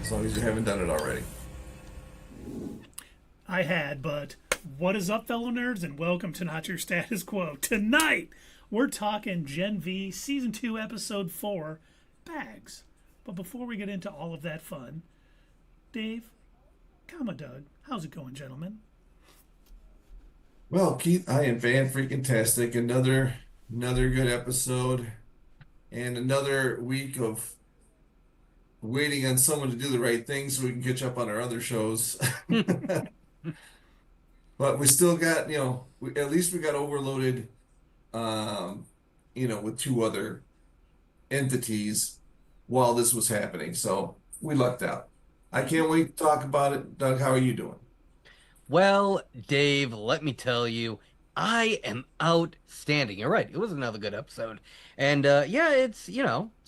as long as you haven't done it already. I had, but what is up, fellow nerds, and welcome to Not Your Status Quo. Tonight, we're talking Gen V Season 2, Episode 4, Bags. But before we get into all of that fun, Dave, Doug, how's it going, gentlemen? Well, Keith, I am fan freaking tastic. Another good episode and another week of waiting on someone to do the right thing so we can catch up on our other shows. But we still got, at least we got overloaded, um, with two other entities while this was happening. So we lucked out. I can't wait to talk about it. Doug, how are you doing? Well, Dave, let me tell you, I am outstanding. You're right. It was another good episode. And yeah, it's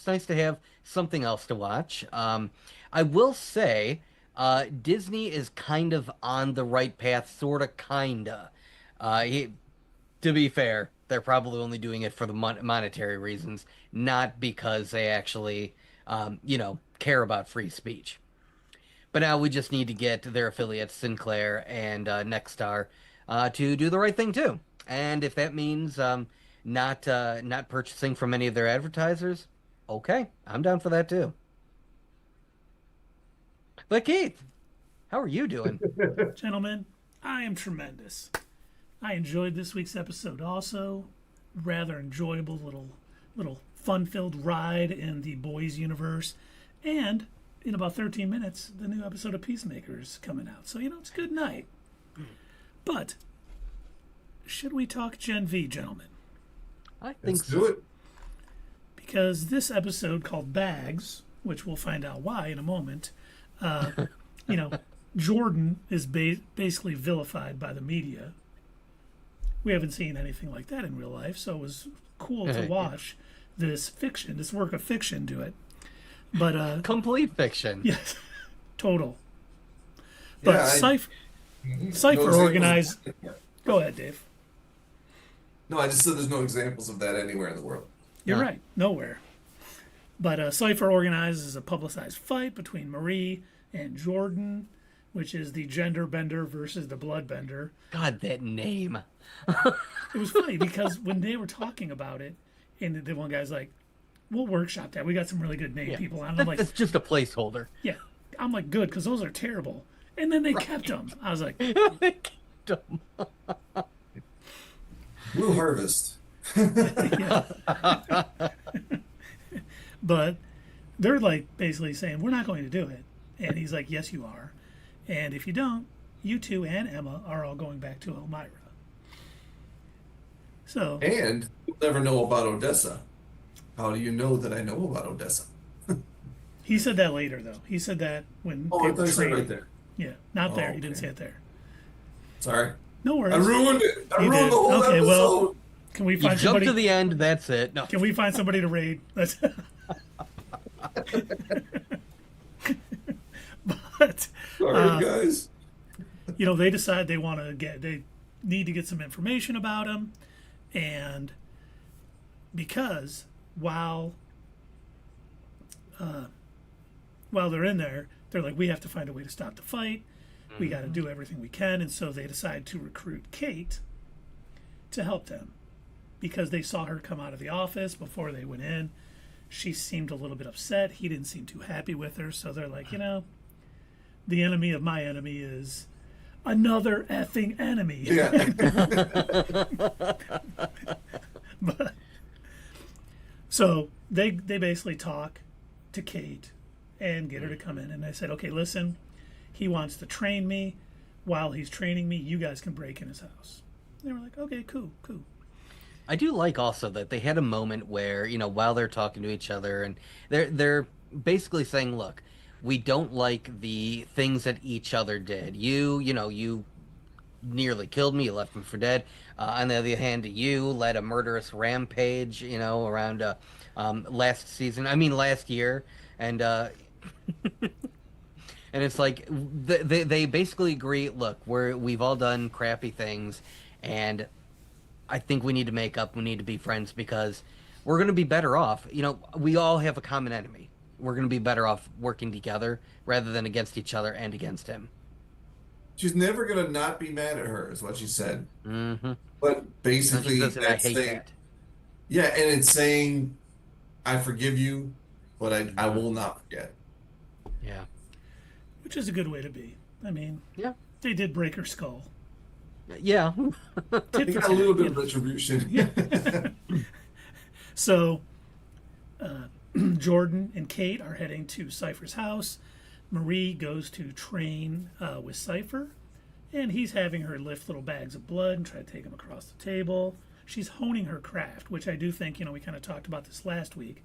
nice to have something else to watch. I will say, Disney is kind of on the right path, sort of, kinda. He, to be fair, they're probably only doing it for the monetary reasons, not because they actually, care about free speech. But now we just need to get their affiliates, Sinclair and Nexstar, to do the right thing too. And if that means not purchasing from any of their advertisers, okay, I'm down for that too. But Keith, how are you doing? Gentlemen, I am tremendous. I enjoyed this week's episode also. Rather enjoyable little fun-filled ride in the boys universe. And in about 13 minutes, the new episode of Peacemaker is coming out. So, it's a good night. But should we talk Gen V, gentlemen? I think Let's do it. Because this episode called Bags, which we'll find out why in a moment, you know, Jordan is basically vilified by the media. We haven't seen anything like that in real life, so it was cool to watch this fiction, this work of fiction do it. But complete fiction. yes, total. But Yeah, Cypher no organized. examples. Go ahead, Dave. No, I just said there's no examples of that anywhere in the world. You're Yeah. right. Nowhere. But Cypher organizes a publicized fight between Marie and Jordan, which is the gender bender versus the blood bender. God, that name. It was funny because when they were talking about it, and the one guy's like, "We'll workshop that. We got some really good name people." And I'm like, That's just a placeholder. "Yeah." I'm like, "Good," because those are terrible. And then they kept them. I was like, Dumb. Blue Harvest. but they're like basically saying, "We're not going to do it." And he's like, "Yes, you are. And if you don't, you two and Emma are all going back to Elmira." So And you'll never know about Odessa. How do you know that I know about Odessa? he said that later, though. He said that when Oh, they I thought were you said it training. right there. Yeah, not there. Oh, He didn't okay. say it there. Sorry. No worries. I ruined it. I You ruined did. the whole Okay, episode. well, can we You find jump somebody? to the end, that's it. No. Can we find somebody to raid? Let's. But Sorry, guys. they decide they need to get some information about him, and because while they're in there, they're like, we have to find a way to stop the fight. We got to do everything we can, and so they decide to recruit Kate to help them because they saw her come out of the office before they went in. She seemed a little bit upset. He didn't seem too happy with her, so they're like, the enemy of my enemy is another effing enemy. Yeah. But, so they basically talk to Kate and get her to come in. And I said, okay, listen, he wants to train me. While he's training me, you guys can break in his house. And they were like, okay, cool. I do like also that they had a moment where, while they're talking to each other and they're basically saying, look, we don't like the things that each other did. You nearly killed me, you left me for dead. On the other hand, you led a murderous rampage, around last year. And and it's like they basically agree, look, we've all done crappy things, and I think we need to make up. We need to be friends because we're going to be better off. We all have a common enemy. we're going to be better off working together rather than against each other and against him. She's never gonna not be mad at her, is what she said. Mm-hmm. But And she basically, says, and I that's hate saying, that. yeah, and it's saying, I forgive you, but I Hmm. will not forget. Yeah. which is a good way to be. I mean, Yeah. they did break her skull. Yeah. Tit He for got a tat, little bit you of know. retribution. So Jordan and Kate are heading to Cypher's house. Marie goes to train with Cypher, and he's having her lift little bags of blood and try to take them across the table. She's honing her craft, which I do think, we kind of talked about this last week.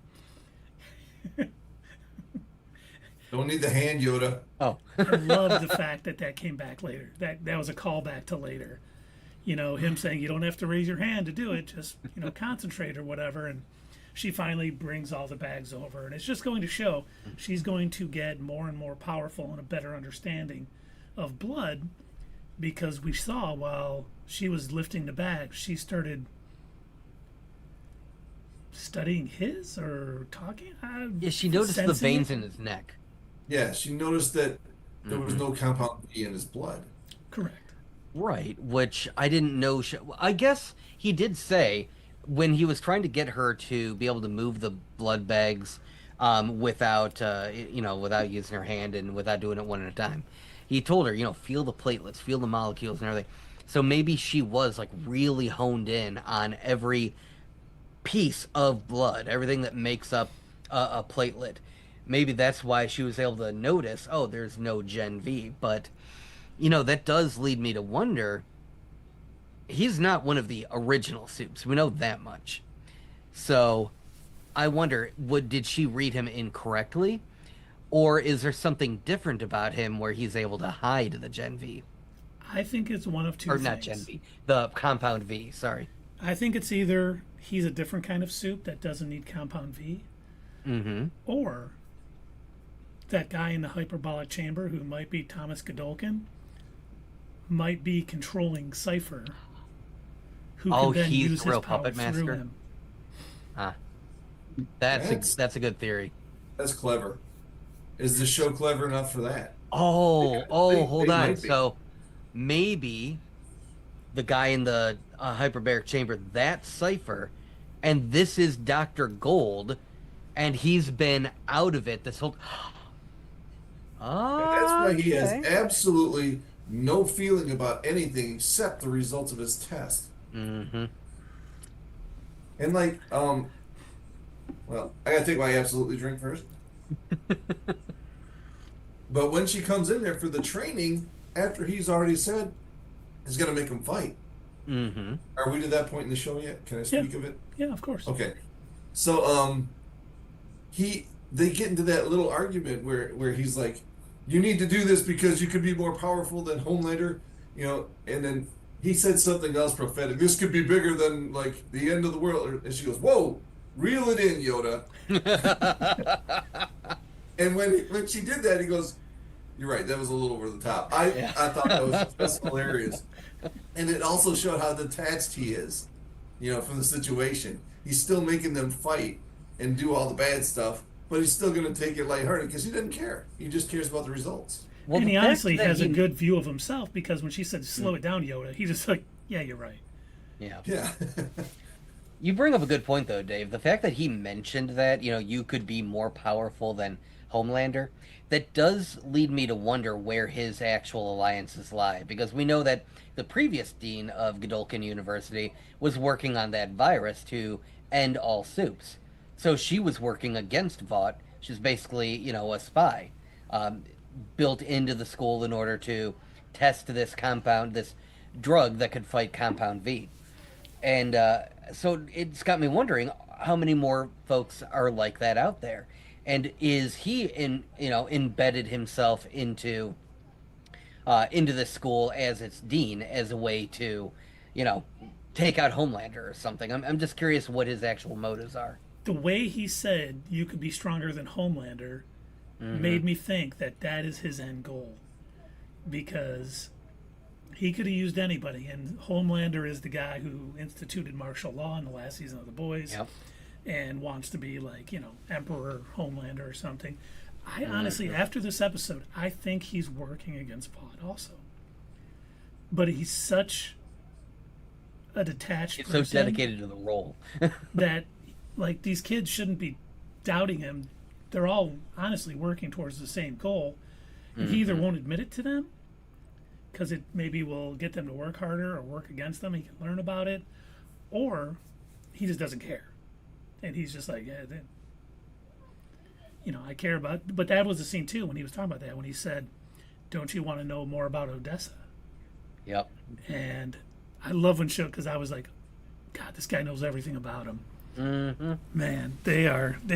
Don't need the hand, Yoda. Oh. I love the fact that that came back later. That was a callback to later. Him saying you don't have to raise your hand to do it, just concentrate or whatever. And she finally brings all the bags over, and it's just going to show she's going to get more and more powerful and a better understanding of blood, because we saw while she was lifting the bags, she started studying his or talking. Yeah, she noticed the Sensing veins it? in his neck. Yeah, she noticed that there was Hmm. no compound V in his blood. Correct. Right, which I didn't know. I guess he did say when he was trying to get her to be able to move the blood bags without, without using her hand and without doing it one at a time. He told her, feel the platelets, feel the molecules and everything. So maybe she was like really honed in on every piece of blood, everything that makes up a platelet. Maybe that's why she was able to notice, oh, there's no Gen V. But, that does lead me to wonder, he's not one of the original Supes. We know that much. So I wonder, did she read him incorrectly? Or is there something different about him where he's able to hide the Gen V? I think it's one of two Or not Gen things. V, the compound V, sorry. I think it's either he's a different kind of soup that doesn't need compound V, Mm-hmm. or that guy in the hyperbolic chamber who might be Thomas Godolkin might be controlling Cypher, who Oh, can then he's use the real his power puppet through master? him. Ah, that's That's that's a good theory. that's clever. Is the show clever enough for that? Hold They on. might be. So maybe the guy in the hyperbaric chamber, that's Cypher, and this is Dr. Gold, and he's been out of it this whole. And that's why he has Okay. absolutely no feeling about anything except the results of his test. Mm-hmm. And like, well, I gotta take my absolutely drink first. But when she comes in there for the training, after he's already said he's gonna make him fight. Mm-hmm. Are we to that point in the show yet? Can I Yeah. speak of it? Yeah, of course. Okay. So they get into that little argument where he's like, you need to do this because you could be more powerful than Homelander, and then he said something else prophetic. This could be bigger than like the end of the world. And she goes, whoa, reel it in, Yoda. And when she did that, he goes, you're right, that was a little over the top. Yeah. I thought that's hilarious. And it also showed how detached he is, from the situation. He's still making them fight and do all the bad stuff, but he's still going to take it lighthearted because he doesn't care. He just cares about the results. Well, And the he fact honestly that has a he- good view of himself, because when she said slow it down, Yoda, he just like, yeah, you're right. Yeah. Yeah. You bring up a good point, though, Dave. The fact that he mentioned that, you could be more powerful than Homelander, that does lead me to wonder where his actual alliances lie. Because we know that the previous dean of Godolkin University was working on that virus to end all Supes. So she was working against Vought. She's basically, a spy, built into the school in order to test this drug that could fight Compound V. And so it's got me wondering how many more folks are like that out there, and is he embedded himself into this school as its dean as a way to, take out Homelander or something. I'm just curious what his actual motives are. The way he said you could be stronger than Homelander made me think that that is his end goal, because he could have used anybody, and Homelander is the guy who instituted martial law in the last season of The Boys. Yep. and wants to be like, Emperor, Homelander, or something. I honestly, after this episode, I think he's working against Vought also. But he's such a detached He's person so dedicated to the role. that, like, these kids shouldn't be doubting him. They're all honestly working towards the same goal. And he either won't admit it to them because it maybe will get them to work harder or work against them. He can learn about it, or he just doesn't care, and he's just like, yeah, then, I care about. But that was the scene too when he was talking about that, when he said, "Don't you want to know more about Odessa?" Yep. And I love when show, because I was like, God, this guy knows everything about him. Man, they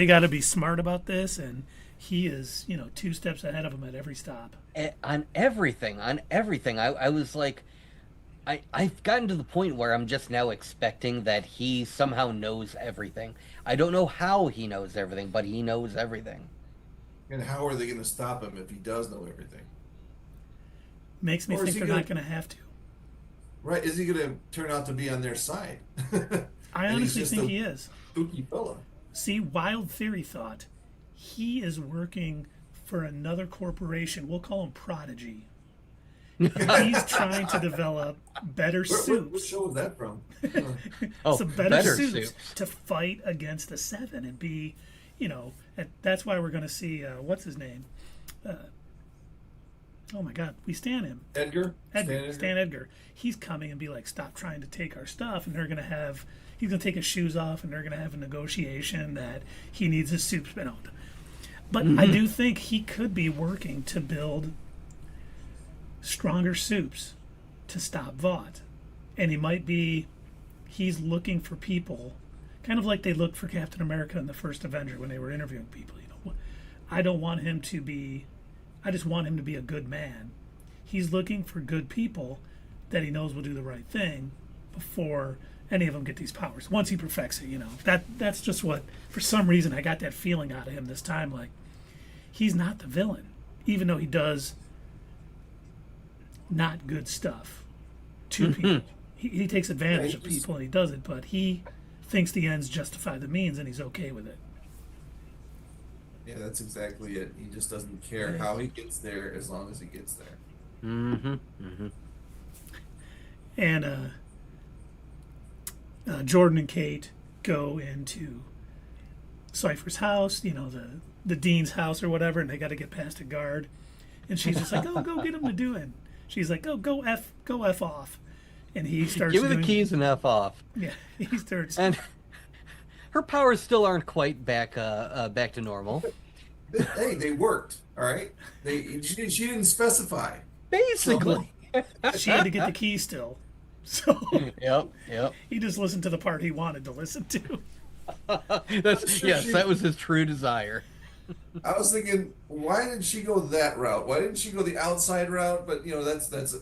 got to be smart about this, and he is 2 steps ahead of him at every stop. On everything. I was like, I've gotten to the point where I'm just now expecting that he somehow knows everything. I don't know how he knows everything, but he knows everything. And how are they going to stop him if he does know everything? Makes me Or is think he they're not going to have to. Right? Is he going to turn out to be on their side? I honestly think he is. Spooky fella. See, Wild Theory thought he is working for another corporation. We'll call him Prodigy. He's trying to develop better What suits. show was that from? Some better suits Supes. to fight against the Seven and be, that's why we're going to see, what's his name? Oh my God, we stand him. Edgar? Stan Edgar. He's coming and be like, stop trying to take our stuff. And they're going to have, he's going to take his shoes off and they're going to have a negotiation that he needs his soup spin out. But I do think he could be working to build stronger soups to stop Vought. And he might be, he's looking for people, kind of like they looked for Captain America in the first Avenger when they were interviewing people. I don't want him to be, I just want him to be a good man. He's looking for good people that he knows will do the right thing before any of them get these powers. Once he perfects it, that's just what, for some reason, I got that feeling out of him this time. Like, he's not the villain, even though he does not good stuff to people. He takes advantage of people and he does it, but he thinks the ends justify the means and he's okay with it. Yeah, that's exactly it. He just doesn't care how he gets there as long as he gets there. And Jordan and Kate go into Cypher's house, the dean's house or whatever, and they got to get past a guard. And she's just like, "Oh, go get him to do it." She's like, "Oh, go f off," and he starts. Give me the keys and f off. Yeah, he starts. And her powers still aren't quite back to normal. Hey, they worked. All right. She didn't specify. Basically. She had to get the key still. So Yep. he just listened to the part he wanted to listen to. That was his true desire. I was thinking, why did she go that route? Why didn't she go the outside route? But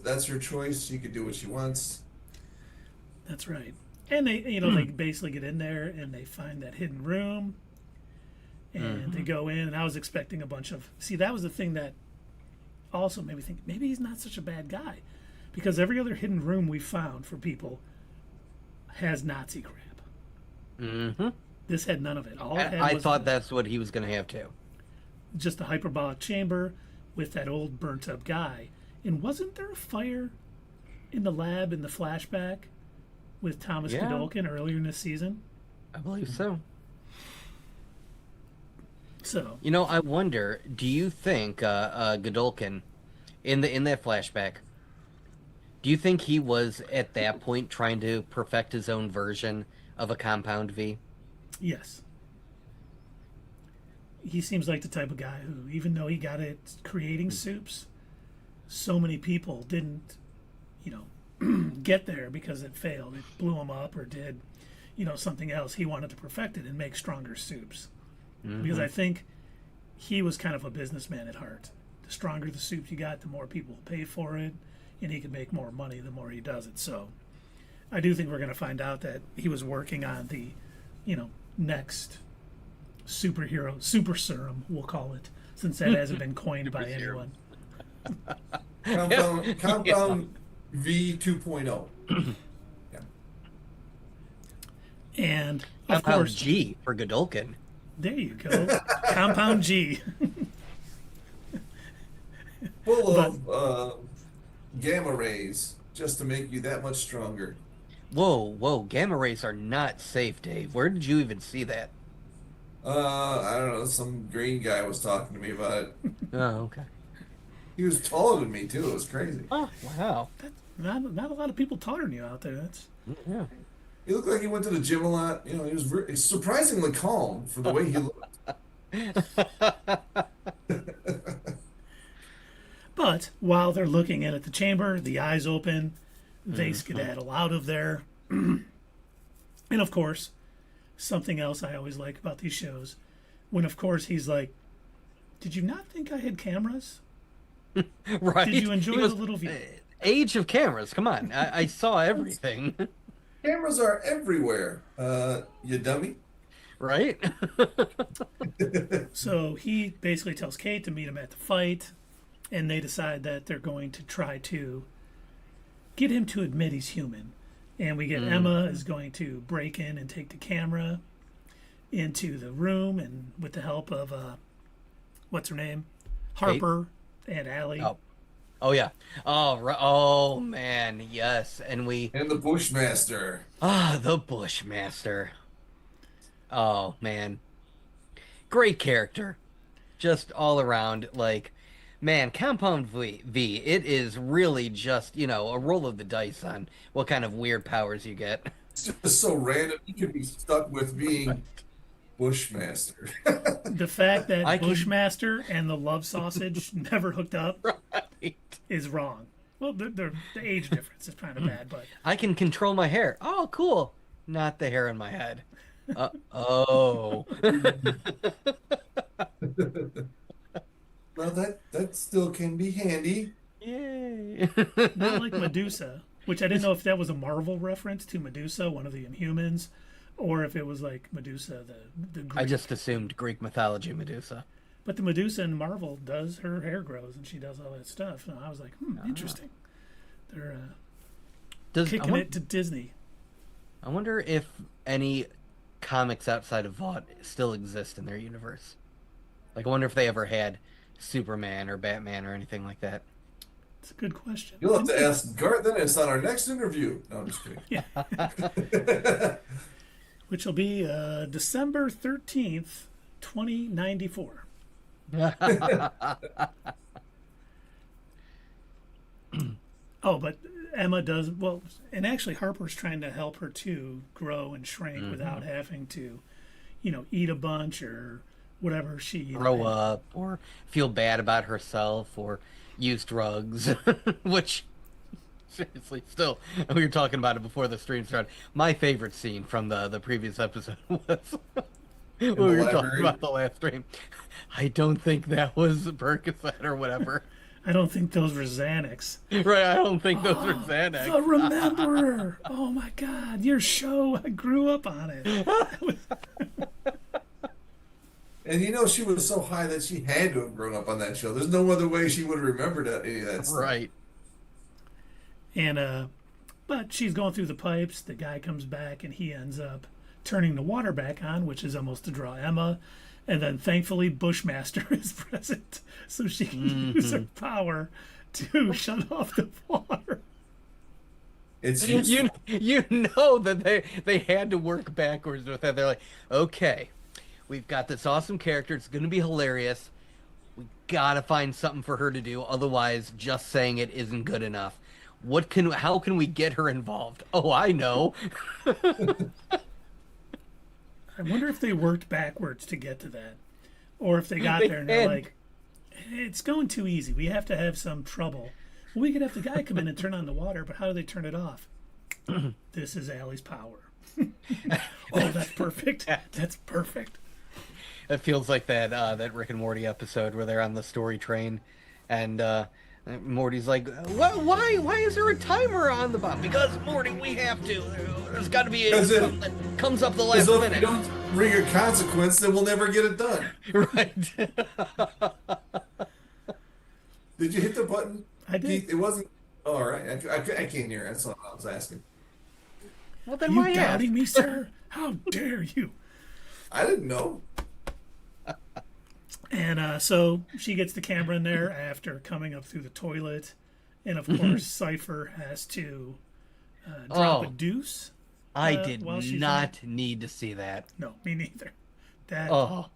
that's her choice. She could do what she wants. That's right. And they, they basically get in there and they find that hidden room, and they go in. And I was expecting a bunch of. See, that was the thing that also made me think maybe he's not such a bad guy, because every other hidden room we found for people has Nazi crap. This had none of it. All it had I was thought that's what he was going to have too. just a hyperbolic chamber with that old burnt up guy. And wasn't there a fire in the lab in the flashback with Thomas Godolkin earlier in this season? I believe so. So I wonder. Do you think Godolkin, in that flashback, do you think he was at that point trying to perfect his own version of a compound V? yes. He seems like the type of guy who, even though he got it creating Supes, so many people didn't, get there because it failed. It blew him up or did, something else. He wanted to perfect it and make stronger Supes. Because I think he was kind of a businessman at heart. The stronger the Supes you got, the more people will pay for it, and he can make more money the more he does it. So I do think we're going to find out that he was working on the, next superhero, super serum, we'll call it, since that hasn't been coined by anyone. Compound V 2.0. Yeah. And of Compound course, G for Godolkin. there you go, Compound G. Full But of gamma rays just to make you that much stronger. Whoa, gamma rays are not safe, Dave. Where did you even see that? I don't know. Some green guy was talking to me about it. Oh, okay. He was taller than me too. It was crazy. Oh, wow. that's not a lot of people taller than you out there. That's Yeah. He looked like he went to the gym a lot. You know, he was surprisingly calm for the way he looked. But while they're looking in at the chamber, the eyes open, they skedaddle out of there. And of course, something else I always like about these shows, when of course he's like, "Did you not think I had cameras? Right. Did you enjoy He the goes, little view?" Age of cameras. Come on. I saw everything. Cameras are everywhere. You dummy. Right? So he basically tells Kate to meet him at the fight, and they decide that they're going to try to get him to admit he's human. And we get Emma is going to break in and take the camera into the room, and with the help of what's her name, Harper and Allie. Oh yeah. Oh, oh man, yes. And And the Bushmaster. the Bushmaster. Oh man. Great character. Just all around, like, man, Compound V, it is really just, a roll of the dice on what kind of weird powers you get. It's just so random. You could be stuck with being Bushmaster. The fact that I can- Bushmaster and the love sausage never hooked up Right. is wrong. Well, the age difference is kind of bad, but I can control my hair. Oh, cool. Not the hair in my head. Oh. Well, that still can be handy. Yay. not like Medusa, which I didn't know if that was a Marvel reference to Medusa, one of the Inhumans, or if it was like Medusa, the Greek. I just assumed Greek mythology Medusa. But the Medusa in Marvel does, her hair grows and she does all that stuff. And I was like, interesting. They're kicking it to Disney. I wonder if any comics outside of Vought still exist in their universe. Like, I wonder if they ever had Superman or Batman or anything like that. It's a good question. You'll have to ask Garth Ennis on our next interview. No, I'm just kidding. Which will be December 13th, 2094. Oh, but Emma does well, and actually Harper's trying to help her too grow and shrink without having to, eat a bunch or whatever she Grow up or feel bad about herself or use drugs, which seriously, still, we were talking about it before the stream started. My favorite scene from the previous episode was when we were talking about the last stream. I don't think that was Percocet or whatever. I don't think those were Xanax. Right, I don't think those are Xanax. The Rememberer. Oh my God, your show! I grew up on it. And she was so high that she had to have grown up on that show. There's no other way she would have remembered any of that stuff. Right. And but she's going through the pipes. The guy comes back, and he ends up turning the water back on, which is almost to draw Emma. And then thankfully Bushmaster is present, so she can use her power to shut off the water. It's You know that they had to work backwards with that. They're like, okay, we've got this awesome character. It's going to be hilarious. We gotta find something for her to do. Otherwise, just saying it isn't good enough. How can we get her involved? Oh, I know. I wonder if they worked backwards to get to that, or if they got They there and they're had. like, "It's going too easy. We have to have some trouble. Well, we could have the guy come in and turn on the water, but how do they turn it off? This is Allie's power. Oh, that's perfect. That's perfect. It feels like that Rick and Morty episode where they're on the story train, and Morty's like, why is there a timer on the bottom? Because, Morty, we have to. There's got to be something that comes up the last If minute. you don't bring a consequence, then we'll never get it done. Right. Did you hit the button? I did. Keith, it wasn't. All right. I can't hear. That's all I was asking. Well, then You why ask? doubting me, sir? How dare you? I didn't know. And so she gets the camera in there after coming up through the toilet. And of course, Cypher has to drop a Oh, deuce I did while she's not need to see that. No, me neither. That Oh,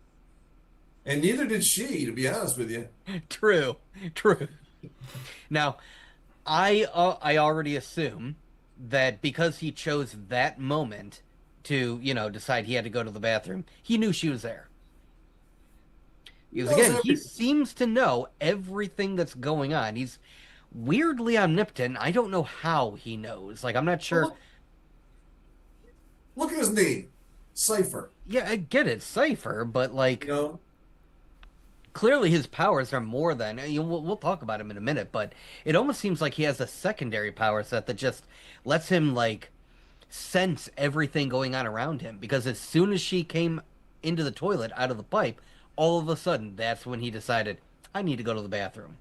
And neither did she, to be honest with you. true, true. Now, I already assume that because he chose that moment to, decide he had to go to the bathroom, he knew she was there. He Because knows again, he everything. seems to know everything that's going on. He's weirdly omnipotent. I don't know how he knows. Like, I'm not Well, sure. look at his name, Cipher. Yeah, I get it, Cypher, but You like know, clearly his powers are more than we'll talk about him in a minute, but it almost seems like he has a secondary power set that just lets him like sense everything going on around him because as soon as she came into the toilet out of the pipe, all of a sudden that's when he decided I need to go to the bathroom.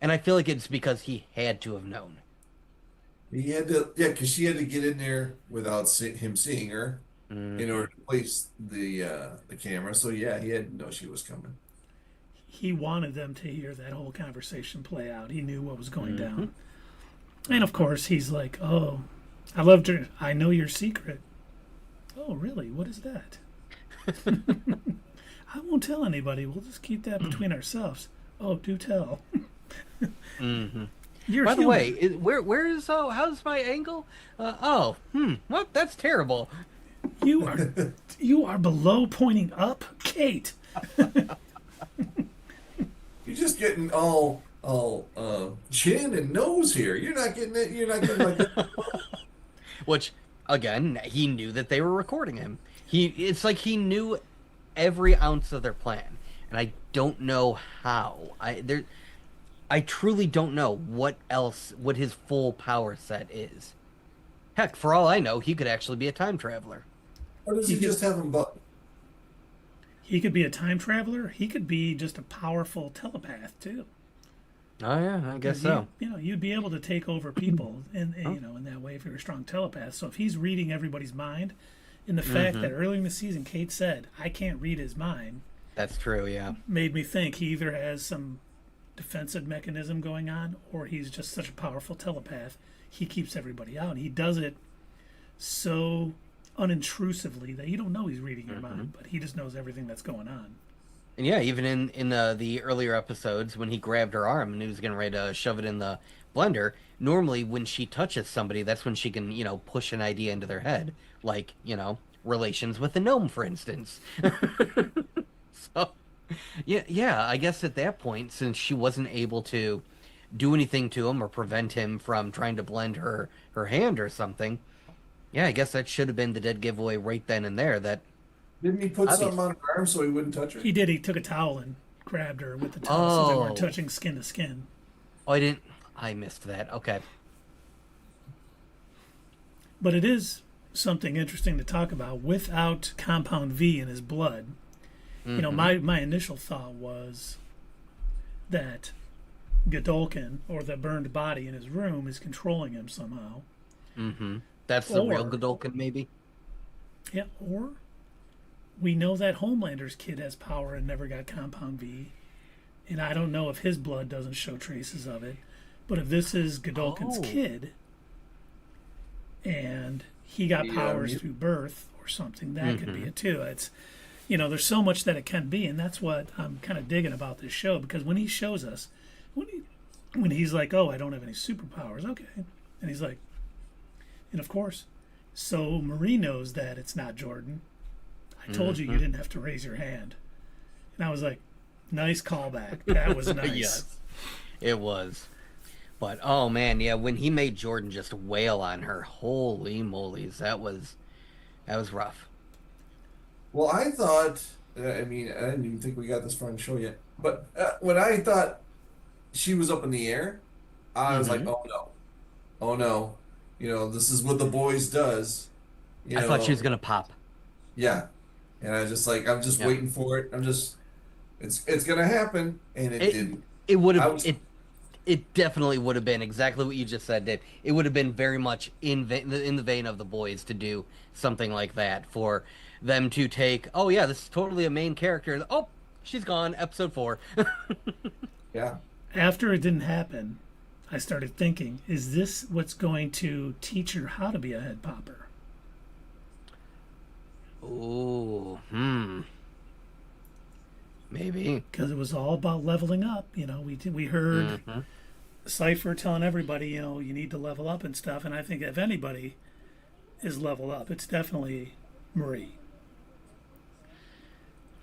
And I feel like it's because he had to have known. he had to, yeah, because she had to get in there without him seeing her in Hmm. order to place the camera. So yeah, he had to know she was coming. he wanted them to hear that whole conversation play out. He knew what was going Hmm. down. And of course, he's like, "Oh, I loved her. I know your secret." "Oh, really? What is that?" "I won't tell anybody. We'll just keep that between ourselves." "Oh, do tell." Hmm. You're By the way, human. where is how's my angle? What? That's terrible. You are you are below pointing up, Kate. You're just getting all chin and nose here. You're not getting it. You're not getting like Which, again, he knew that they were recording him. It's like he knew every ounce of their plan, and I don't know how. I truly don't know what his full power set is. Heck, for all I know, he could actually be a time traveler. or does He he could just have them? But he could be a time traveler. He could be just a powerful telepath too. Oh yeah, I guess 'Cause so. you'd be able to take over people, and Oh. in that way if you're a strong telepath. So if he's reading everybody's mind, and the fact Hmm. that earlier in the season Kate said, "I can't read his mind," That's true. Yeah. made me think he either has some defensive mechanism going on, or he's just such a powerful telepath. He keeps everybody out. And he does it so unintrusively that you don't know he's reading your Hmm. mind, but he just knows everything that's going on. And yeah, even in the earlier episodes when he grabbed her arm and he was getting ready to shove it in the blender, normally when she touches somebody, that's when she can, push an idea into their head, like, relations with the gnome, for instance. So, yeah, yeah, I guess at that point, since she wasn't able to do anything to him or prevent him from trying to blend her hand or something, yeah, I guess that should have been the dead giveaway right then and there that didn't he put something obvious. on her arm so he wouldn't touch her? He did. He took a towel and grabbed her with the towel so they weren't Oh, touching skin to skin. oh, I missed that. Okay. But it is something interesting to talk about. Without compound V in his blood, Hmm. my initial thought was that Godolkin, or the burned body in his room, is controlling him somehow. Hmm. That's the real Or, Godolkin, maybe. yeah, or we know that Homelander's kid has power and never got compound V. And I don't know if his blood doesn't show traces of it. But if this is Godolkin's Oh. kid and he got Yeah, powers through birth or something, that could be Hmm. it too. There's so much that it can be, and that's what I'm kind of digging about this show, because when he shows us, when he when he's like, "Oh, I don't have any superpowers," okay, and he's like, and of course, so Marie knows that it's not Jordan. I told you Hmm. didn't have to raise your hand, and I was like, nice callback. That was nice. Yes, it was. But oh man, yeah, when he made Jordan just wail on her, holy molies, that was rough. Well, I thought. I mean, I didn't even think we got this far in the show yet. But when I thought she was up in the air, I was like, Hmm. "Oh no, oh no!" This is what the boys does. You I thought she was know, gonna pop. yeah. And I just like I'm just Yeah. waiting for it. It's gonna happen, and it It didn't. it would I have was it It definitely would have been exactly what you just said, Dave. It would have been very much in the vein of the boys to do something like that for them to take. Oh yeah, this is totally a main character. Oh, she's gone. Episode 4. Yeah. After it didn't happen, I started thinking, is this what's going to teach her how to be a head popper? Oh, maybe. Because it was all about leveling up. We heard Hmm. Cypher telling everybody, you need to level up and stuff. And I think if anybody is level up, it's definitely Marie.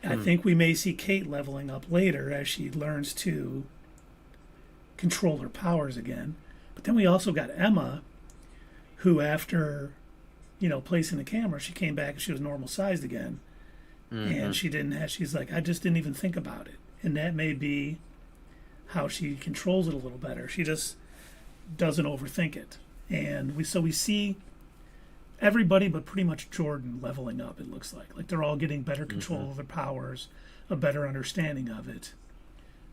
I think we may see Kate leveling up later as she learns to control her powers again. But then we also got Emma, who after, placing the camera, she came back and she was normal sized again. And she didn't have, she's like, I just didn't even think about it. And that may be how she controls it a little better. She just doesn't overthink it. And we see everybody but pretty much Jordan leveling up, it looks like. Like they're all getting better control of their powers, a better understanding of it.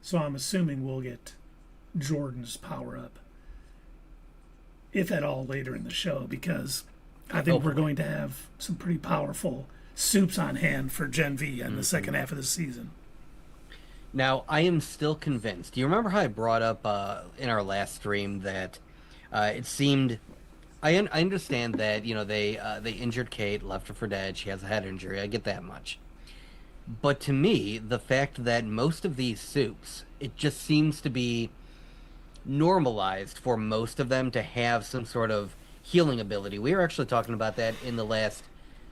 So I'm assuming we'll get Jordan's power up, if at all, later in the show, because I think we're going to have some pretty powerful Supes on hand for Gen V in the second half of the season. Now, I am still convinced. Do you remember how I brought up in our last stream that it seemed I understand that they injured Kate, left her for dead. She has a head injury. I get that much. But to me, the fact that most of these Supes, it just seems to be normalized for most of them to have some sort of healing ability. We were actually talking about that in the last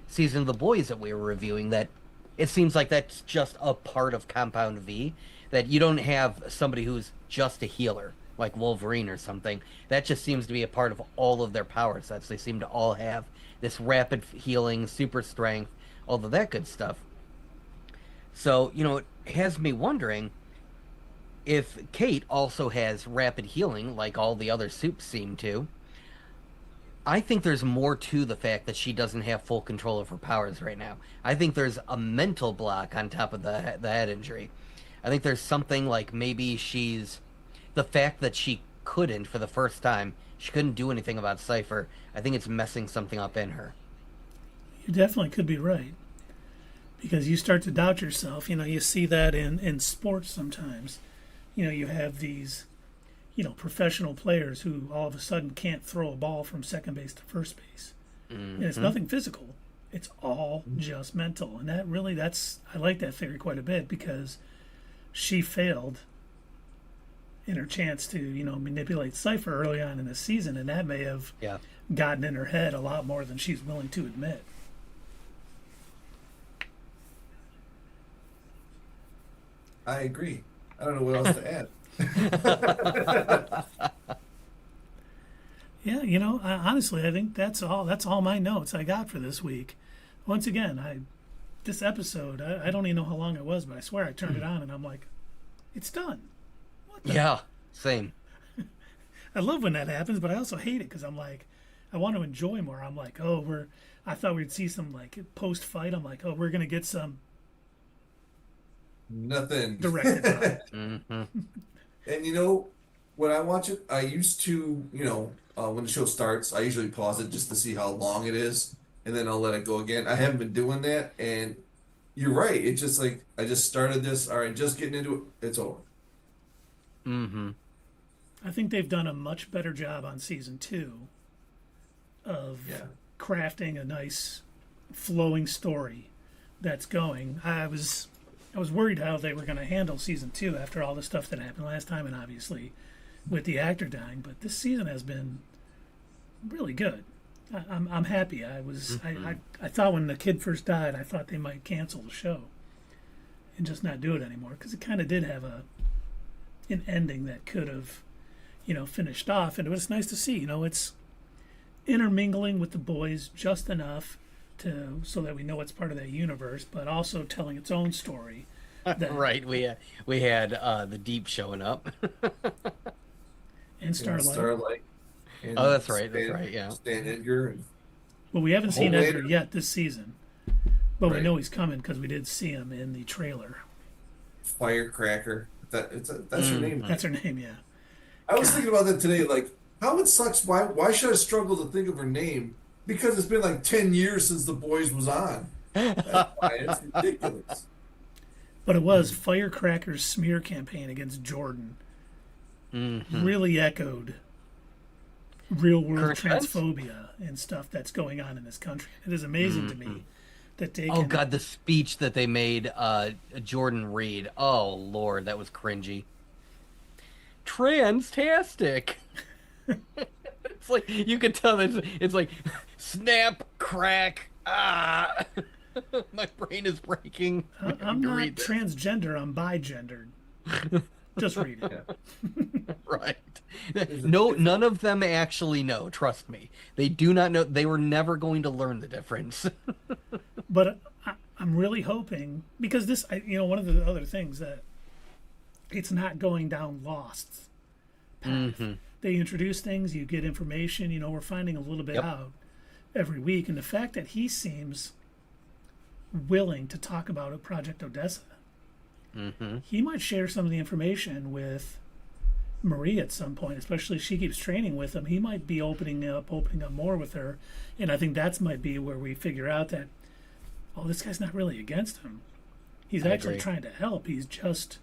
season of The Boys that we were reviewing, that it seems like that's just a part of Compound V, that you don't have somebody who's just a healer like Wolverine or something. That just seems to be a part of all of their power sets. They seem to all have this rapid healing, super strength, all of that good stuff. So, it has me wondering if Kate also has rapid healing like all the other Supes seem to. I think there's more to the fact that she doesn't have full control of her powers right now. I think there's a mental block on top of the head injury. I think there's something like maybe the fact that she couldn't, for the first time, she couldn't do anything about Cypher. I think it's messing something up in her. You definitely could be right, because you start to doubt yourself. You see that in sports sometimes. You have these professional players who all of a sudden can't throw a ball from second base to first base. And it's nothing physical. It's all just mental. And I like that theory quite a bit, because she failed in her chance to, manipulate Cypher early on in the season, and that may have gotten in her head a lot more than she's willing to admit. I agree. I don't know what else to add. Yeah, honestly, I think that's all my notes I got for this week. Once again, this episode, I don't even know how long it was, but I swear I turned it on and I'm like, it's done. What the Yeah, same. I love when that happens, but I also hate it because I'm like, I want to enjoy more. I'm like, I thought we'd see some like post fight. I'm like, we're gonna get some Nothing. directed by. And when I watch it, I used to, when the show starts, I usually pause it just to see how long it is, and then I'll let it go again. I haven't been doing that, and you're right. It's just like I just started this. All right, just getting into it. It's over. I think they've done a much better job on season 2 of crafting a nice flowing story that's going. I was worried how they were going to handle season 2 after all the stuff that happened last time, and obviously with the actor dying. But this season has been really good. I'm happy. I thought when the kid first died, I thought they might cancel the show and just not do it anymore, because it kind of did have an ending that could have finished off, and it was nice to see. It's intermingling with the boys just enough so that we know it's part of that universe, but also telling its own story. Right, we had the Deep showing up. And Starlight. Starlight. And Oh, that's right, yeah. Stan Edgar. Well, we haven't seen Homelander. Edgar yet this season, but we Right. know he's coming because we did see him in the trailer. Firecracker. That's her name. That's her name, yeah. I was thinking about that today. Like, how it sucks. Why should I struggle to think of her name? Because it's been like 10 years since The Boys was on. That's why it's ridiculous. But it was Firecracker's smear campaign against Jordan really echoed real world Current events? transphobia and stuff that's going on in this country. It is amazing to me that they Oh can. God, the speech that they made Jordan read. Oh Lord, that was cringy. Transtastic. It's like you could tell it's like snap, crack, ah. My brain is breaking. I'm To not read this. transgender, I'm bigendered. Just read it. Yeah. Right. No, none of them actually know. Trust me, they do not know. They were never going to learn the difference. But I'm really hoping because one of the other things that it's not going down Lost path. They introduce things, you get information. We're finding a little bit Yep. out every week, and the fact that he seems willing to talk about a Project Odessa, he might share some of the information with Marie at some point, especially if she keeps training with him. He might be opening up more with her, and I think that's might be where we figure out that this guy's not really against him. He's I actually agree. trying to help. He's just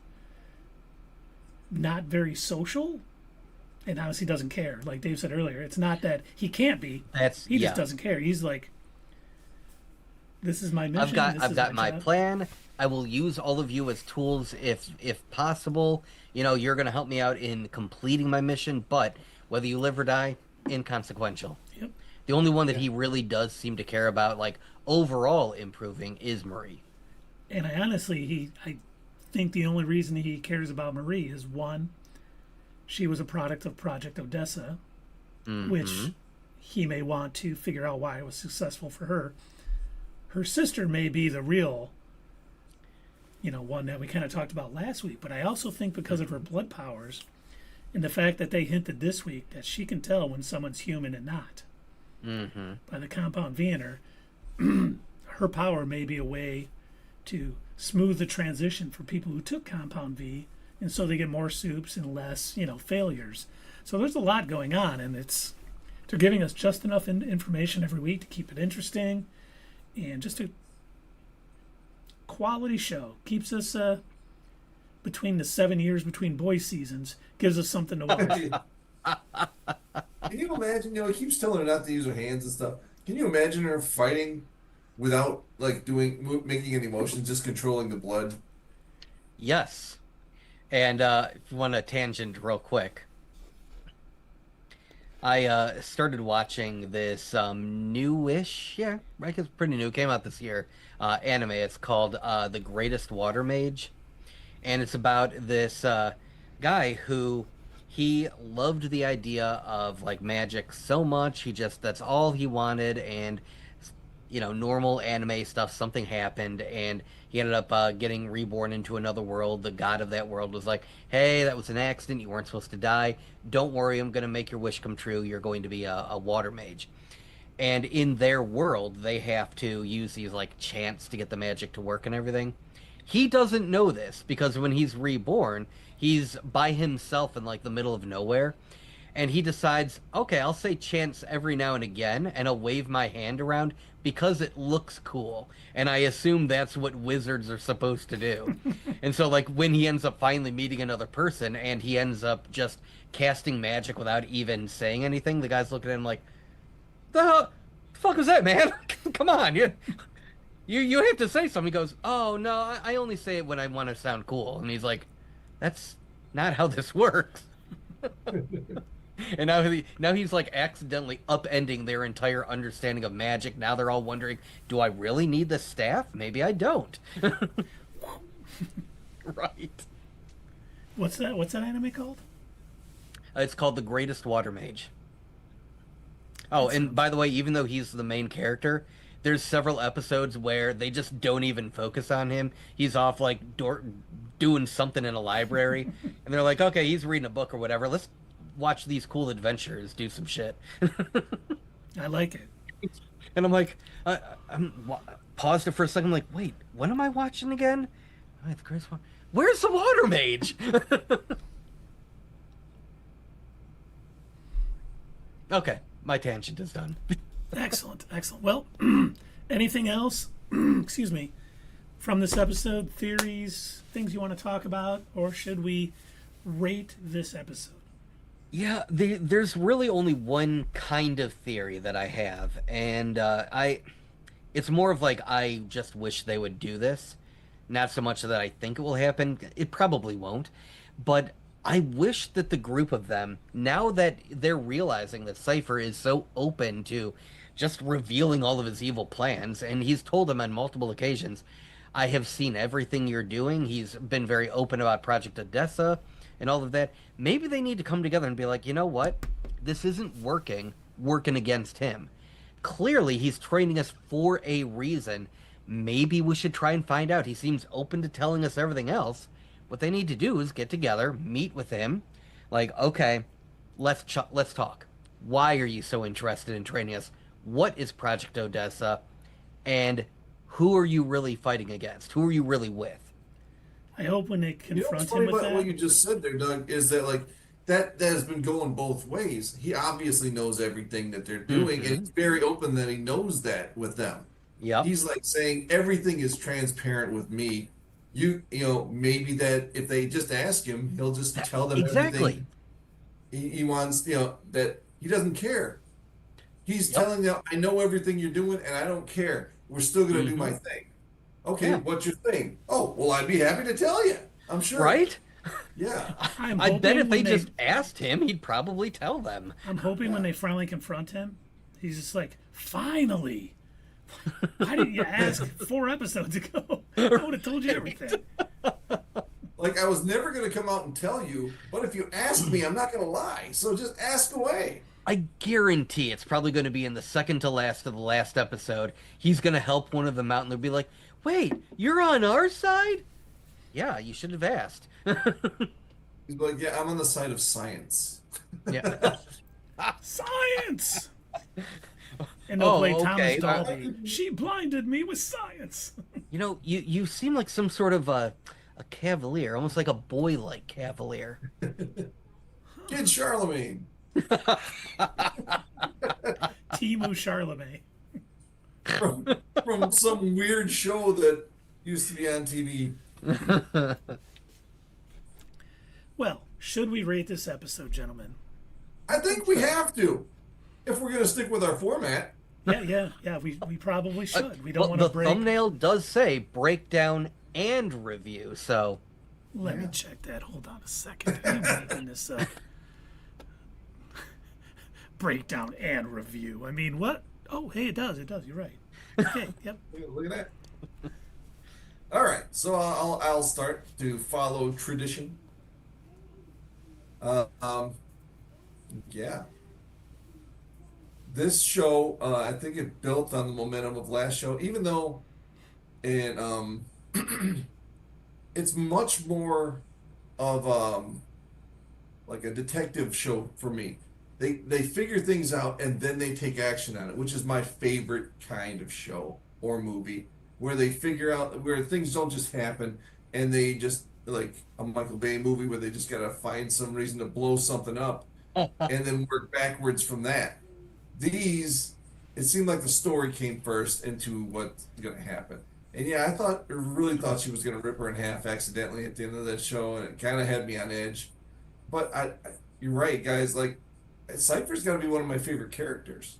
not very social, and honestly doesn't care. Like Dave said earlier, it's not that he can't be. He just doesn't care. He's like, this is my mission. I've got my job. plan. I will use all of you as tools if possible. You're going to help me out in completing my mission, but whether you live or die, inconsequential. Yep. The only one that he really does seem to care about, like overall improving, is Marie. And I think the only reason he cares about Marie is one, she was a product of Project Odessa, which he may want to figure out why it was successful for her. Her sister may be the real, one that we kind of talked about last week, but I also think because of her blood powers and the fact that they hinted this week that she can tell when someone's human and not by the compound V in her, her power may be a way to smooth the transition for people who took compound V, and so they get more Supes and less, failures. So there's a lot going on, and they're giving us just enough information every week to keep it interesting, and just a quality show. Keeps us between the 7 years between boys seasons, gives us something to watch. Can you imagine? He keeps telling her not to use her hands and stuff. Can you imagine her fighting without like making any motions, just controlling the blood? Yes. And if you want a tangent real quick, I started watching this newish, I guess pretty new, came out this year, anime. It's called The Greatest Water Mage. And it's about this guy who he loved the idea of like magic so much, that's all he wanted. And normal anime stuff, something happened and he ended up getting reborn into another world. The god of that world was like, hey, that was an accident, you weren't supposed to die, don't worry, I'm going to make your wish come true, you're going to be a water mage. And in their world they have to use these like chants to get the magic to work and everything. He doesn't know this because when he's reborn, he's by himself in like the middle of nowhere. And he decides, okay, I'll say chants every now and again, and I'll wave my hand around because it looks cool. And I assume that's what wizards are supposed to do. And so, like, when he ends up finally meeting another person, and he ends up just casting magic without even saying anything, the guy's looking at him like, the fuck was that, man? Come on, you have to say something. He goes, oh, no, I only say it when I want to sound cool. And he's like, that's not how this works. And now he's like accidentally upending their entire understanding of magic. Now they're all wondering, do I really need the staff? Maybe I don't. Right. What's that anime called? It's called The Greatest Water Mage. Oh, and by the way, even though he's the main character, there's several episodes where they just don't even focus on him. He's off like doing something in a library, and they're like, okay, he's reading a book or whatever. Let's watch these cool adventures, do some shit. I like it. And I'm like, paused it for a second. I'm like, wait, what am I watching again? Oh, the greatest one. Where's the water mage? Okay, my tangent is done. Excellent, excellent. Well, anything else? Excuse me. From this episode, theories, things you want to talk about, or should we rate this episode? Yeah, there's really only one kind of theory that I have, and it's more of like I just wish they would do this, not so much that I think it will happen. It probably won't, but I wish that the group of them, now that they're realizing that Cypher is so open to just revealing all of his evil plans, and he's told them on multiple occasions, I have seen everything you're doing. He's been very open about Project Odessa and all of that. Maybe they need to come together and be like, you know what? This isn't working against him. Clearly, he's training us for a reason. Maybe we should try and find out. He seems open to telling us everything else. What they need to do is get together, meet with him. Like, okay, let's talk. Why are you so interested in training us? What is Project Odessa? And who are you really fighting against? Who are you really with? I hope when they You know what's confront funny him with about what that. you just said there, Doug, is that like that has been going both ways. He obviously knows everything that they're doing, and Mm-hmm. he's very open that he knows that with them. Yep. He's like saying everything is transparent with me. You know, maybe that if they just ask him, he'll just tell them Exactly. everything he wants, that he doesn't care. He's Yep. telling them, I know everything you're doing and I don't care. We're still gonna do Mm-hmm. my thing. Okay, Yeah. what's your thing? Oh, well, I'd be happy to tell you. I'm sure. Right? Yeah. I'm I bet hoping if they when they, just asked him, he'd probably tell them. I'm hoping when Yeah. they finally confront him, he's just like, finally. Why didn't you ask 4 episodes ago? I would have told you everything. Like I was never gonna come out and tell you, but if you ask me, I'm not gonna lie. So just ask away. I guarantee it's probably going to be in the second to last of the last episode. He's going to help one of them out, and they'll be like, "Wait, you're on our side? Yeah, you should have asked." He's like, yeah, I'm on the side of science. Yeah. Science! And they'll Oh, play Thomas okay. Dolby. She blinded me with science. You seem like some sort of a cavalier, almost like a boy-like cavalier. Kid Charlemagne. Timu Charlemagne. from from some weird show that used to be on TV. Well, should we rate this episode, gentlemen? I think we have to, if we're gonna stick with our format. Yeah. We probably should. We don't Well, want to the break. thumbnail does say breakdown and review, so Let me Yeah. check that. Hold on a second. I'm making this up. Breakdown and review. I mean, what? Oh, hey, it does. It does. You're right. Okay. Yep. Look at that. All right, so I'll start to follow tradition. Uh, um, yeah, this show, I think it built on the momentum of last show, even though it it's much more of like a detective show for me. They figure things out and then they take action on it, which is my favorite kind of show or movie, where they figure out where things don't just happen and they just like a Michael Bay movie where they just gotta find some reason to blow something up and then work backwards from that. These, it seemed like the story came first into what's gonna happen. And yeah, really thought she was gonna rip her in half accidentally at the end of that show, and it kind of had me on edge. But you're right, guys. Like, Cypher's got to be one of my favorite characters,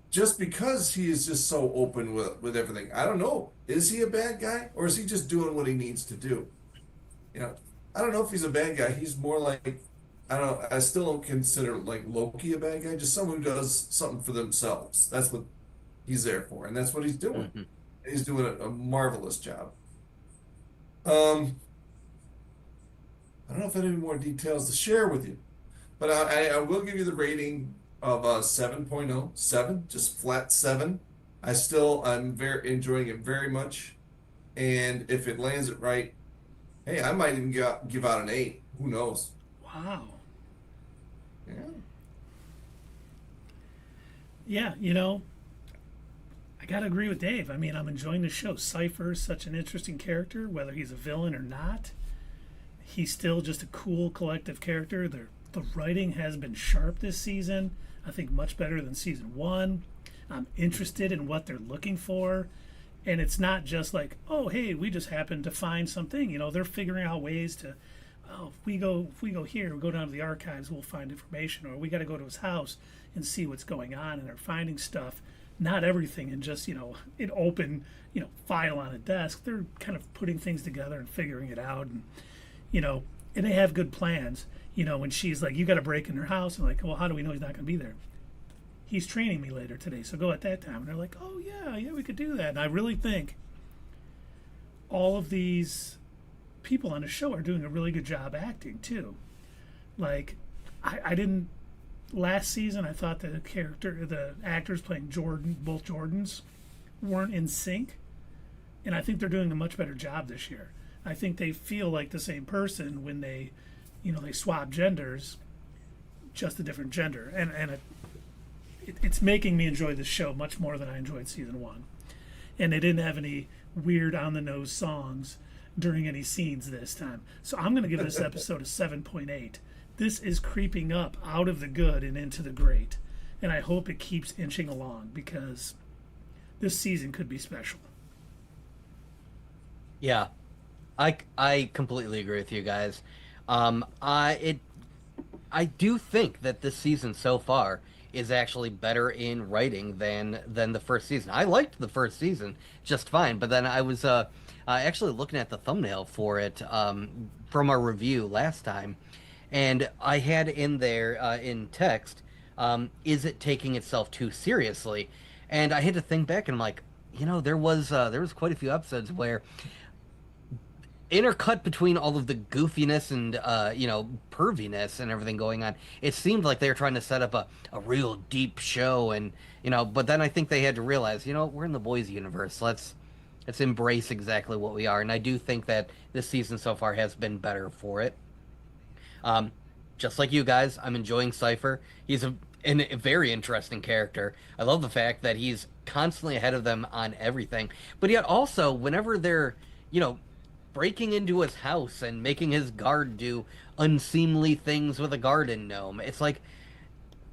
just because he is just so open with everything. I don't know, is he a bad guy or is he just doing what he needs to do? You know, I don't know if he's a bad guy. He's more like, I don't know. I still don't consider like Loki a bad guy. Just someone who does something for themselves. That's what he's there for, and that's what he's doing. mhm. He's doing a marvelous job. Um, I don't know if I have any more details to share with you, but I will give you the rating of 7.0, 7, just flat 7. I'm very enjoying it very much, and if it lands it right, hey, I might even give out an 8. Who knows? Wow. Yeah. Yeah, I got to agree with Dave. I mean, I'm enjoying the show. Cypher is such an interesting character, whether he's a villain or not. He's still just a cool collective character. They're The writing has been sharp this season. I think much better than season one. I'm interested in what they're looking for. And it's not just like, oh, hey, we just happened to find something. You know, they're figuring out ways to, oh, if we go here, we go down to the archives, we'll find information. Or we got to go to his house and see what's going on. And they're finding stuff, not everything in just, you know, an open, you know, file on a desk. They're kind of putting things together and figuring it out. And, you know, and they have good plans. You know, when she's like, you got to break in her house. And like, well, how do we know he's not going to be there? He's training me later today, so go at that time. And they're like, oh, yeah, we could do that. And I really think all of these people on the show are doing a really good job acting, too. Like, I didn't, last season, I thought the actors playing both Jordans, weren't in sync. And I think they're doing a much better job this year. I think they feel like the same person when they, you know, they swap genders, just a different gender. And it's making me enjoy this show much more than I enjoyed season one. And they didn't have any weird on-the-nose songs during any scenes this time. So I'm going to give this episode a 7.8. This is creeping up out of the good and into the great. And I hope it keeps inching along because this season could be special. Yeah, I completely agree with you guys. I do think that this season so far is actually better in writing than the first season. I liked the first season just fine, but then I was actually looking at the thumbnail for it from our review last time, and I had in there in text, is it taking itself too seriously? And I had to think back, and I'm like, you know, there was quite a few episodes where intercut between all of the goofiness and you know, perviness and everything going on, it seemed like they were trying to set up a real deep show. And you know, but then I think they had to realize, you know, we're in the boys universe, let's embrace exactly what we are. And I do think that this season so far has been better for it. Just like you guys, I'm enjoying Cypher. He's a very interesting character. I love the fact that he's constantly ahead of them on everything, but yet also whenever they're, you know, breaking into his house and making his guard do unseemly things with a garden gnome, it's like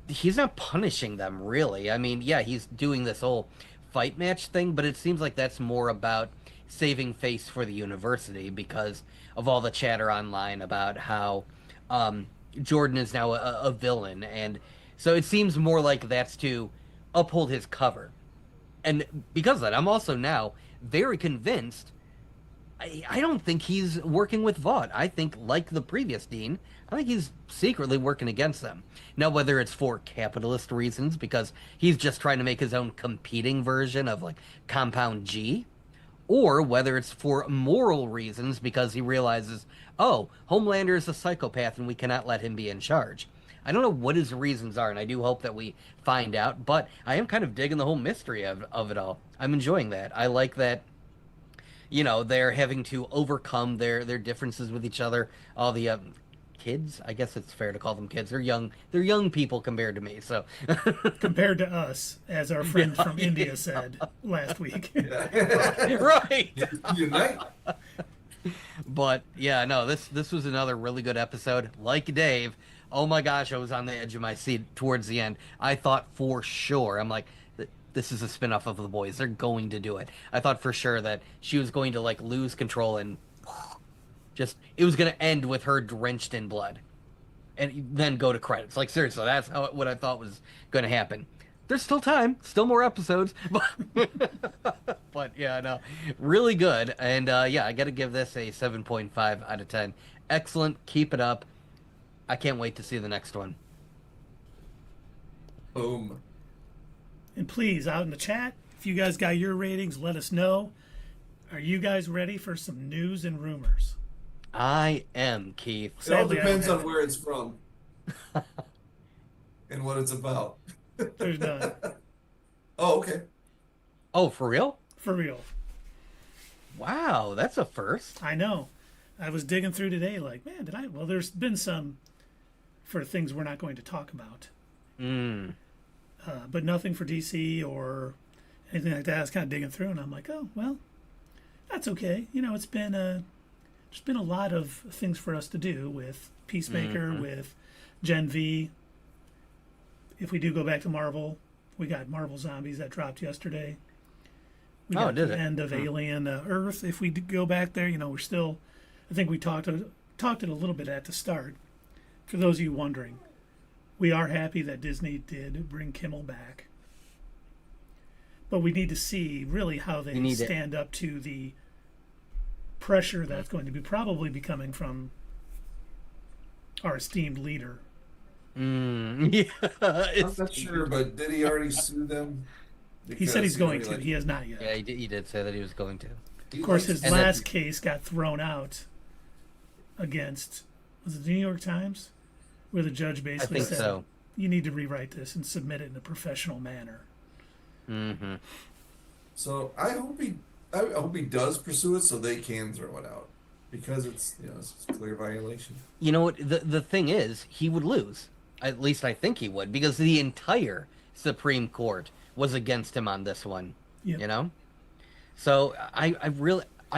he's not punishing them really. I mean, yeah, he's doing this whole fight match thing, but it seems like that's more about saving face for the university because of all the chatter online about how Jordan is now a villain. And so it seems more like that's to uphold his cover. And because of that, I'm also now very convinced I don't think he's working with Vought. I think, like the previous dean, I think he's secretly working against them. Now, whether it's for capitalist reasons, because he's just trying to make his own competing version of, like, Compound G, or whether it's for moral reasons, because he realizes, oh, Homelander is a psychopath and we cannot let him be in charge. I don't know what his reasons are, and I do hope that we find out, but I am kind of digging the whole mystery of it all. I'm enjoying that. I like that, you know, they're having to overcome their differences with each other. All the kids, I guess it's fair to call them kids. They're young people compared to me. So Compared to us, as our friend from India said last week. right. Unite. But yeah, no, this was another really good episode. Like Dave, oh my gosh, I was on the edge of my seat towards the end. I thought for sure, I'm like, this is a spinoff of The Boys. They're going to do it. I thought for sure that she was going to, like, lose control and just, it was going to end with her drenched in blood and then go to credits. Like, seriously, that's what I thought was going to happen. There's still time, still more episodes, but yeah, no, really good. And yeah, I got to give this a 7.5 out of 10. Excellent. Keep it up. I can't wait to see the next one. Boom. And please, out in the chat, if you guys got your ratings, let us know. Are you guys ready for some news and rumors? I am, Keith. It all Sadly, I depends don't on where it's from and what it's about. There's none. Oh, okay. Oh, for real? For real. Wow, that's a first. I know. I was digging through today like, man, did I? Well, there's been some for things we're not going to talk about. But nothing for DC or anything like that. I was kind of digging through, and I'm like, oh, well, that's okay. You know, it's been there's been a lot of things for us to do with Peacemaker, with Gen V. If we do go back to Marvel, we got Marvel Zombies that dropped yesterday. We got did the it? end of Alien Earth. If we go back there, we're still. I think we talked it a little bit at the start. For those of you wondering, we are happy that Disney did bring Kimmel back, but we need to see really how they stand up to the pressure that's going to be probably be coming from our esteemed leader. Yeah, I'm not sure, but did he already sue them? He said he's going to. Like, he has not yet. Yeah, he did say that he was going to. Of course, his last case got thrown out against, was it the New York Times? Where the judge basically said, so. You need to rewrite this and submit it in a professional manner. Mm-hmm. So I hope he does pursue it so they can throw it out. Because it's a clear violation. You know what? The thing is, he would lose. At least I think he would, because the entire Supreme Court was against him on this one. Yep. So I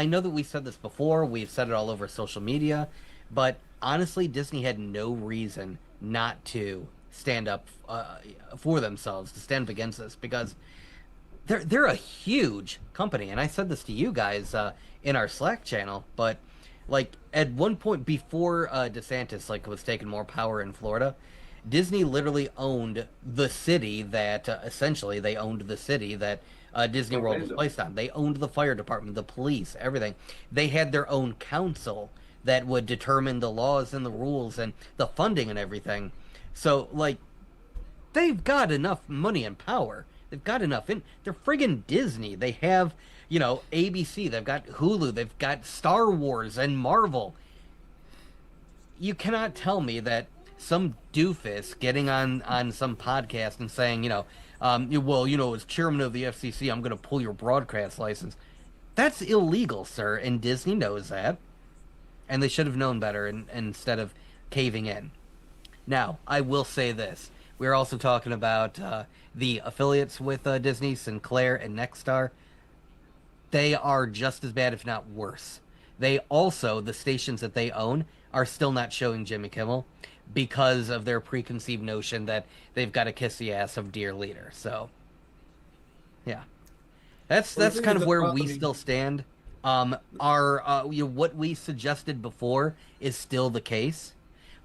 know that we said this before, we've said it all over social media, but honestly, Disney had no reason not to stand up for themselves, to stand up against this, because they're a huge company, and I said this to you guys in our Slack channel, but like at one point before DeSantis was taking more power in Florida, Disney literally owned the city that essentially they owned the city that Disney World was placed on. They owned the fire department, the police, everything. They had their own council that would determine the laws and the rules and the funding and everything. So they've got enough money and power. They've got enough they're friggin' Disney. They have, ABC, they've got Hulu, they've got Star Wars and Marvel. You cannot tell me that some doofus getting on some podcast and saying, as chairman of the FCC, I'm going to pull your broadcast license. That's illegal, sir, and Disney knows that. And they should have known better instead of caving in. Now, I will say this. We're also talking about the affiliates with Disney, Sinclair and Nexstar. They are just as bad, if not worse. The stations that they own, are still not showing Jimmy Kimmel because of their preconceived notion that they've got to kiss the ass of dear leader. So, yeah. That's kind of where we still stand. What we suggested before is still the case.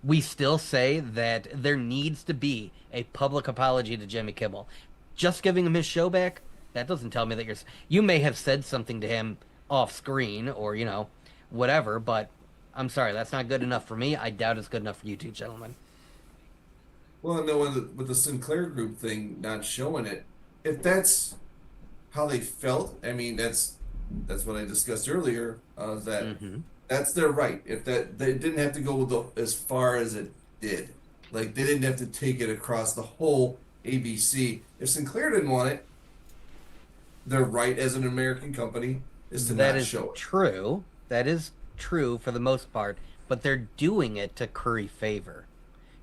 We still say that there needs to be a public apology to Jimmy Kimmel. Just giving him his show back, that doesn't tell me that you may have said something to him off screen or, whatever, but I'm sorry, that's not good enough for me. I doubt it's good enough for you two gentlemen. Well, no, with the Sinclair Group thing not showing it, if that's how they felt, I mean, that's what I discussed earlier. That that's their right. If that they didn't have to go as far as it did, they didn't have to take it across the whole ABC. If Sinclair didn't want it, their right as an American company is to not show it. True. That is true for the most part, but they're doing it to curry favor.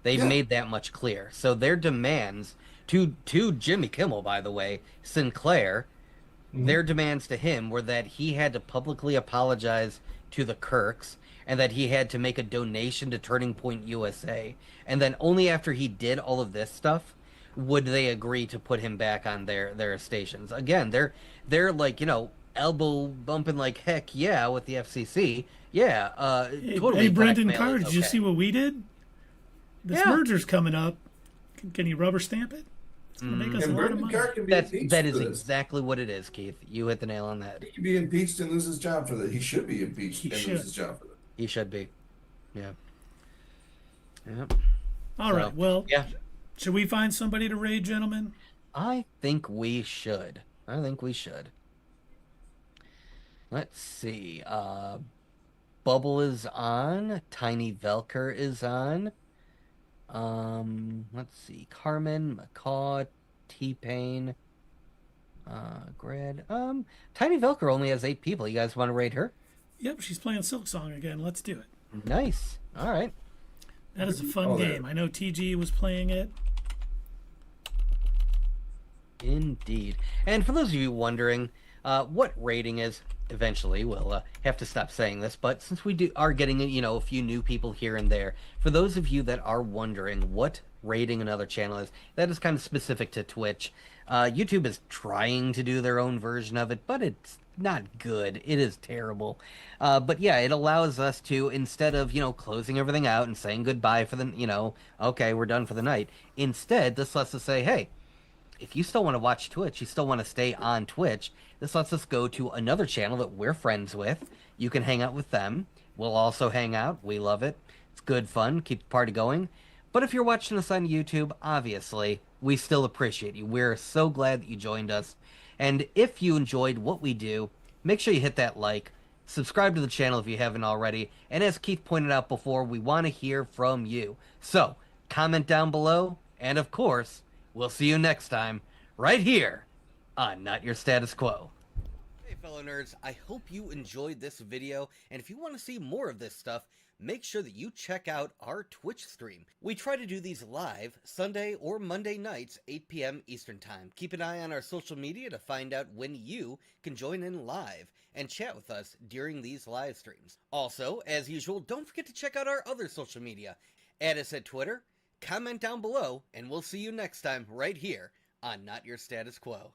They've made that much clear. So their demands to Jimmy Kimmel, by the way, Sinclair, their demands to him were that he had to publicly apologize to the Kirks and that he had to make a donation to Turning Point USA. And then only after he did all of this stuff would they agree to put him back on their stations. Again, they're elbow bumping heck yeah with the FCC. Yeah, totally. Hey, Brendan Carr, did you see what we did? This merger's coming up. Can you rubber stamp it? It's going to make us a lot of money. That is exactly what it is, Keith. You hit the nail on that. He could be impeached and lose his job for that. He should be impeached and lose his job for that. He should be. Yeah. All right. Well, should we find somebody to raid, gentlemen? I think we should. Let's see. Bubble is on. Tiny Velker is on. Let's see. Carmen, McCaw, T-Pain, Grad. Tiny Velker only has 8 people. You guys want to raid her? Yep, she's playing Silk Song again. Let's do it. Nice. All right. That is a fun game. I know TG was playing it. Indeed. And for those of you wondering, what rating is. Eventually, we'll have to stop saying this, but since are getting a few new people here and there, for those of you that are wondering what rating another channel is, that is kind of specific to Twitch. YouTube is trying to do their own version of it, but it's not good. It is terrible. But yeah, it allows us to, instead of closing everything out and saying goodbye for the okay, we're done for the night. Instead, this lets us say, hey, if you still want to watch Twitch, you still want to stay on Twitch, this lets us go to another channel that we're friends with. You can hang out with them. We'll also hang out. We love it. It's good fun. Keep the party going. But if you're watching us on YouTube, obviously, we still appreciate you. We're so glad that you joined us. And if you enjoyed what we do, make sure you hit that like, subscribe to the channel if you haven't already, and as Keith pointed out before, we want to hear from you. So, comment down below, and of course, we'll see you next time, right here on Not Your Status Quo. Hey fellow nerds, I hope you enjoyed this video, and if you want to see more of this stuff, make sure that you check out our Twitch stream. We try to do these live Sunday or Monday nights, 8 p.m. Eastern Time. Keep an eye on our social media to find out when you can join in live and chat with us during these live streams. Also, as usual, don't forget to check out our other social media. Add us at Twitter, comment down below, and we'll see you next time right here on Not Your Status Quo.